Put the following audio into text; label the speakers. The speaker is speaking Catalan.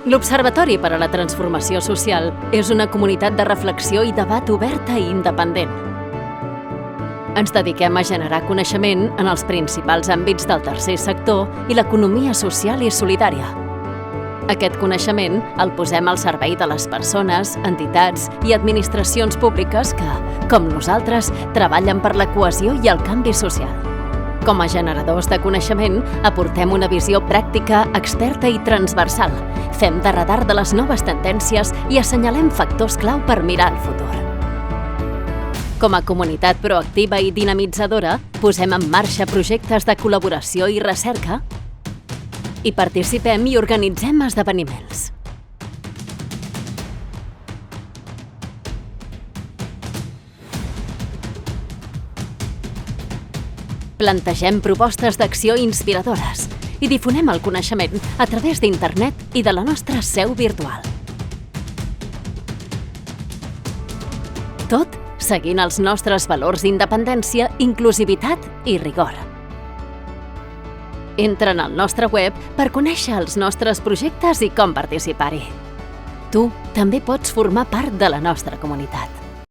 Speaker 1: L'Observatori per a la Transformació Social és una comunitat de reflexió i debat oberta i independent. Ens dediquem a generar coneixement en els principals àmbits del tercer sector i l'economia social i solidària. Aquest coneixement el posem al servei de les persones, entitats i administracions públiques que, com nosaltres, treballen per la cohesió i el canvi social. Com a generadors de coneixement, aportem una visió pràctica, experta i transversal, fem de radar de les noves tendències i assenyalem factors clau per mirar el futur. Com a comunitat proactiva i dinamitzadora, posem en marxa projectes de col·laboració i recerca i participem i organitzem esdeveniments. Plantegem propostes d'acció inspiradores i difonem el coneixement a través d'internet i de la nostra seu virtual. Tot seguint els nostres valors d'independència, inclusivitat i rigor. Entra en el nostre web per conèixer els nostres projectes i com participar-hi. Tu també pots formar part de la nostra comunitat.